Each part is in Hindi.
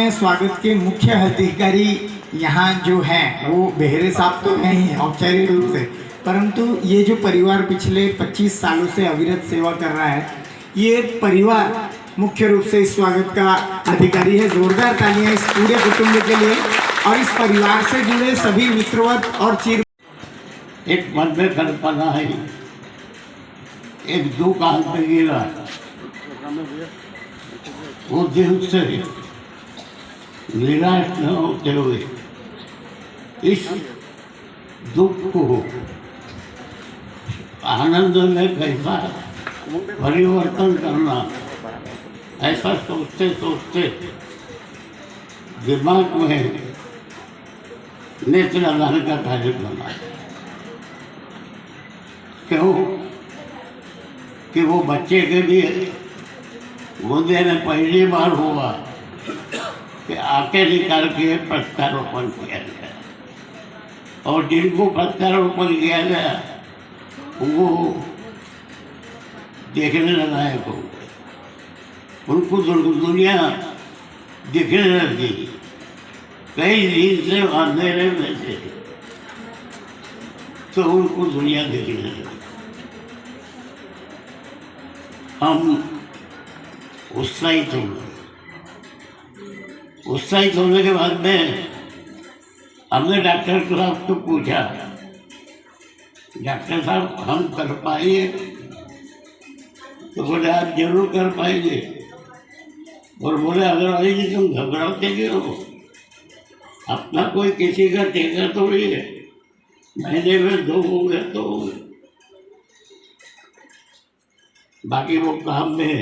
में स्वागत के मुख्य अधिकारी यहाँ जो हैं वो बेहरे साहब तो हैं ही औपचारिक रूप से, परंतु ये जो परिवार पिछले 25 सालों से अविरत सेवा कर रहा है, ये परिवार मुख्य रूप से इस स्वागत का अधिकारी है। जोरदार तालियां इस पूरे कुटुंब के लिए और इस परिवार से जुड़े सभी मित्रवत और चिर। एक मन में कल्पना है, एक दुख हाथ में गिरा, वो दिल से निराश न होते हुए इस दुख को आनंद में कैसा परिवर्तन करना, ऐसा सोचते सोचते दिमाग में नेत्रदान का कार्यक्रम बना। क्यों कि वो बच्चे के लिए मुझे ने पहली बार हुआ कि आंखें निकाल के प्रत्यारोपण किया गया और जिनको प्रत्यारोपण किया गया वो देखने लायक हो गए, उनको दुनिया दिखने लगी। कई दिन से अंधेरे में थे तो उनको दुनिया दिखने लगी। हम उत्साहित होने के बाद में हमने डॉक्टर साहब को पूछा, डॉक्टर साहब हम कर पाएंगे? तो बोले आप जरूर कर पाएंगे। और बोले अदरवाइज तुम घबराते क्यों हो, अपना कोई किसी का ठेका थोड़ी है, महीने में 2 होंगे तो बाकी वो काम में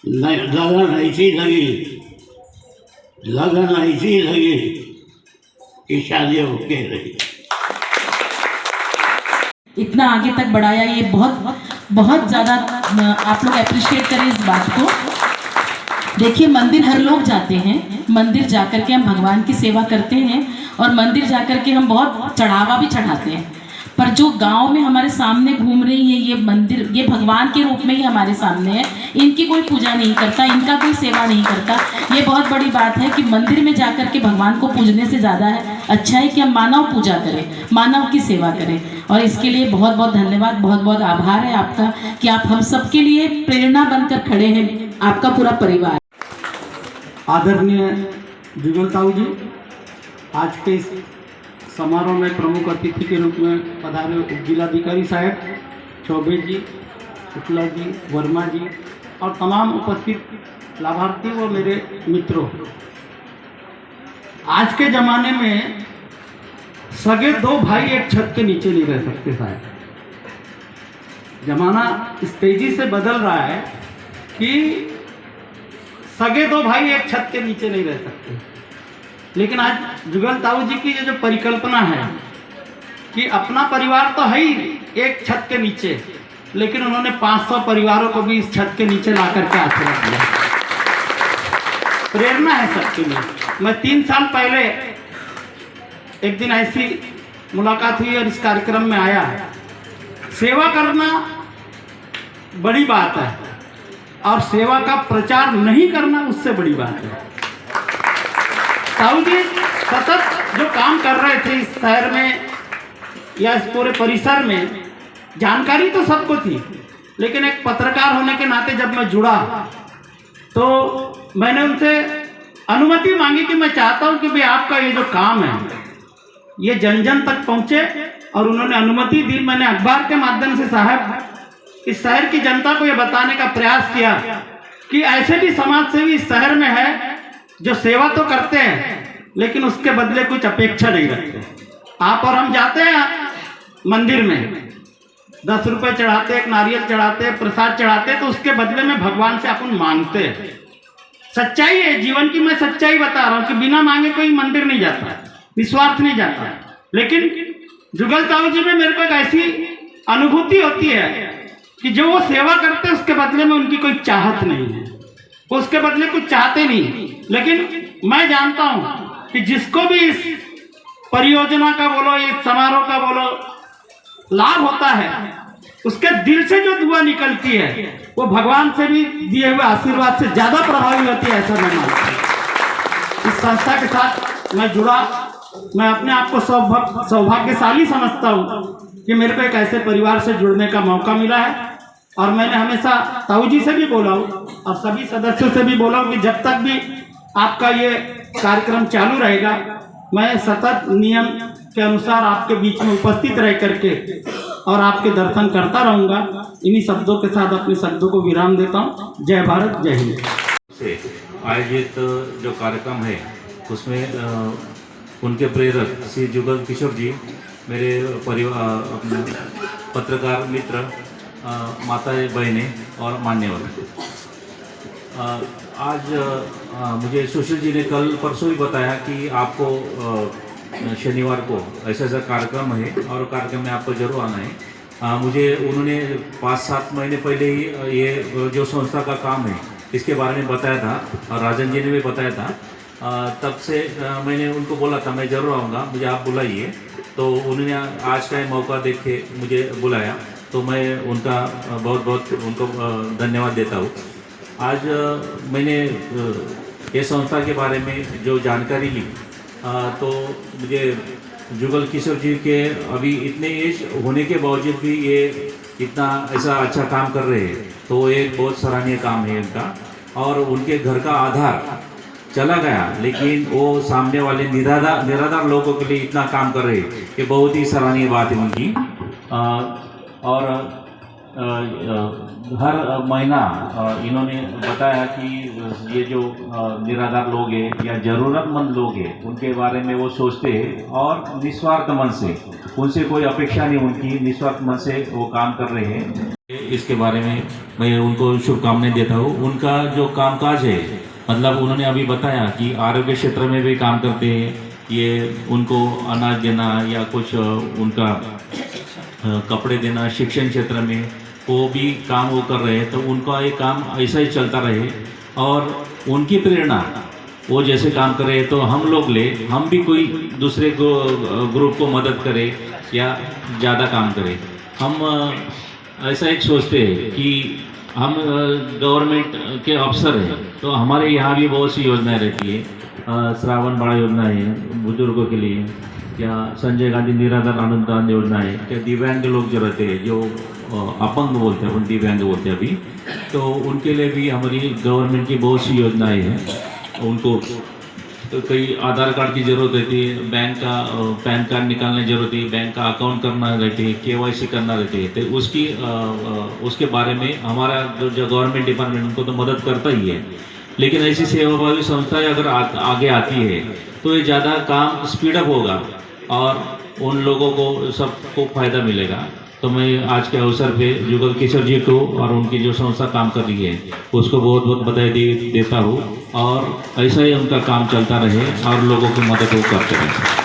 लगन ऐसी लगी कि शादी होके रही। इतना आगे तक बढ़ाया, ये बहुत ज़्यादा आप लोग अप्रिशिएट करें इस बात को। देखिए, मंदिर हर लोग जाते हैं, मंदिर जाकर के हम भगवान की सेवा करते हैं और मंदिर जाकर के हम बहुत चढ़ावा भी चढ़ाते हैं, पर जो गांव में हमारे सामने घूम रही है ये मंदिर, ये भगवान के रूप में ही हमारे सामने है। इनकी कोई पूजा नहीं करता, इनका कोई सेवा नहीं करता। ये बहुत बड़ी बात है कि मंदिर में जाकर के भगवान को पूजने से ज़्यादा है अच्छा है कि हम मानव पूजा करें, मानव की सेवा करें। और इसके लिए बहुत बहुत धन्यवाद, बहुत बहुत आभार है आपका कि आप हम सबके लिए प्रेरणा बनकर खड़े हैं, आपका पूरा परिवार। आदरणीय जुगल ताऊ जी, आज के इस समारोह में प्रमुख अतिथि के रूप में पधारे जिलाधिकारी साहब, चौबे जी, शुक्ला जी, वर्मा जी और तमाम उपस्थित लाभार्थी व मेरे मित्रों, आज के ज़माने में सगे 2 भाई एक छत के नीचे नहीं रह सकते साहब। जमाना इस तेजी से बदल रहा है कि सगे 2 भाई एक छत के नीचे नहीं रह सकते। लेकिन आज जुगल ताऊ जी की ये जो परिकल्पना है कि अपना परिवार तो है ही एक छत के नीचे, लेकिन उन्होंने 500 परिवारों को भी इस छत के नीचे ला करके आश्रय दिया। प्रेरणा है सबके लिए। मैं 3 साल पहले एक दिन ऐसी मुलाकात हुई और इस कार्यक्रम में आया। सेवा करना बड़ी बात है और सेवा का प्रचार नहीं करना उससे बड़ी बात है। ताऊ जी सतत जो काम कर रहे थे इस शहर में या इस पूरे परिसर में, जानकारी तो सबको थी, लेकिन एक पत्रकार होने के नाते जब मैं जुड़ा तो मैंने उनसे अनुमति मांगी कि मैं चाहता हूं कि भाई आपका ये जो काम है ये जन जन तक पहुंचे, और उन्होंने अनुमति दी। मैंने अखबार के माध्यम से साहब इस शहर की जनता को ये बताने का प्रयास किया कि ऐसे भी समाज सेवी इस शहर में है जो सेवा तो करते हैं लेकिन उसके बदले कुछ अपेक्षा नहीं रखते। आप और हम जाते हैं मंदिर में, 10 रुपए चढ़ाते, एक नारियल चढ़ाते, प्रसाद चढ़ाते, तो उसके बदले में भगवान से अपन मांगते हैं। सच्चाई है जीवन की, मैं सच्चाई बता रहा हूँ कि बिना मांगे कोई मंदिर नहीं जाता, निस्वार्थ नहीं जाता। लेकिन जुगल ताऊ जी में मेरे को एक ऐसी अनुभूति होती है कि जो वो सेवा करते उसके बदले में उनकी कोई चाहत नहीं है, वो उसके बदले कुछ चाहते नहीं। लेकिन मैं जानता हूँ कि जिसको भी इस परियोजना का बोलो, इस समारोह का बोलो, लाभ होता है, उसके दिल से जो दुआ निकलती है वो भगवान से भी दिए हुए आशीर्वाद से ज्यादा प्रभावी होती है, ऐसा मैं मानता हूं। संस्था के साथ मैं जुड़ा। मैं अपने आप को सौभाग्यशाली समझता हूँ कि मेरे को एक ऐसे परिवार से जुड़ने का मौका मिला है। और मैंने हमेशा ताऊ जी से भी बोला हूँ और सभी सदस्यों से भी बोला हूँ कि जब तक भी आपका ये कार्यक्रम चालू रहेगा, मैं सतत नियम के अनुसार आपके बीच में उपस्थित रह करके और आपके दर्शन करता रहूँगा। इन्हीं शब्दों के साथ अपने शब्दों को विराम देता हूँ। जय भारत, जय हिंद। से आयोजित जो कार्यक्रम है उसमें उनके प्रेरक श्री जुगल किशोर जी, मेरे परिवार, अपने पत्रकार मित्र, माता बहनें और मान्यवर, आज मुझे सुशील जी ने कल परसों ही बताया कि आपको शनिवार को ऐसा कार्यक्रम है और कार्यक्रम में आपको जरूर आना है। मुझे उन्होंने 5-7 महीने पहले ही ये जो संस्था का काम है इसके बारे में बताया था और राजन जी ने भी बताया था। तब से मैंने उनको बोला था मैं ज़रूर आऊँगा, मुझे आप बुलाइए। तो उन्होंने आज का मौका देख के मुझे बुलाया, तो मैं उनका बहुत बहुत उनको धन्यवाद देता हूँ। आज मैंने ये संस्था के बारे में जो जानकारी ली तो मुझे जुगल किशोर जी के अभी इतने एज होने के बावजूद भी ये इतना ऐसा अच्छा काम कर रहे हैं, तो एक बहुत सराहनीय काम है इनका। और उनके घर का आधार चला गया, लेकिन वो सामने वाले निराधार लोगों के लिए इतना काम कर रहे हैं, ये बहुत ही सराहनीय बात है उनकी। और हर महीना इन्होंने बताया कि ये जो निराधार लोग हैं या ज़रूरतमंद लोग हैं उनके बारे में वो सोचते हैं और निस्वार्थ मन से, उनसे कोई अपेक्षा नहीं उनकी, निस्वार्थ मन से वो काम कर रहे हैं। इसके बारे में मैं उनको शुभकामनाएं देता हूँ। उनका जो कामकाज है, मतलब उन्होंने अभी बताया कि आरोग्य क्षेत्र में भी काम करते हैं, ये उनको अनाज देना या कुछ उनका कपड़े देना, शिक्षण क्षेत्र में वो भी काम वो कर रहे हैं। तो उनका ये काम ऐसा ही चलता रहे और उनकी प्रेरणा वो जैसे काम कर रहे हैं तो हम भी कोई दूसरे को ग्रुप को मदद करें या ज़्यादा काम करें। हम ऐसा एक सोचते हैं कि हम गवर्नमेंट के अफसर हैं, तो हमारे यहाँ भी बहुत सी योजनाएं रहती है। श्रावण बाड़ा योजना है बुजुर्गों के लिए, या संजय गांधी निराधार अनुदान योजना है, क्या दिव्यांग लोग जो रहते हैं, जो अपंग बोलते हैं, उन दिव्यांग बोलते हैं अभी, तो उनके लिए भी हमारी गवर्नमेंट की बहुत सी योजनाएं हैं। उनको तो कई आधार कार्ड की ज़रूरत रहती है, बैंक का पैन कार्ड निकालने की ज़रूरत है, बैंक का अकाउंट करना रहती है, KYC करना रहती है। तो उसके बारे में हमारा जो गवर्नमेंट डिपार्टमेंट उनको तो मदद करता ही है, लेकिन ऐसी सेवाभावी संस्थाएं अगर आगे आती है तो ये ज़्यादा काम स्पीडअप होगा और उन लोगों को सबको फ़ायदा मिलेगा। तो मैं आज के अवसर पे जुगल किशोर जी को और उनकी जो संस्था काम कर रही है उसको बहुत बहुत बधाई देता हूँ और ऐसा ही उनका काम चलता रहे और लोगों की मदद वो करते रहें।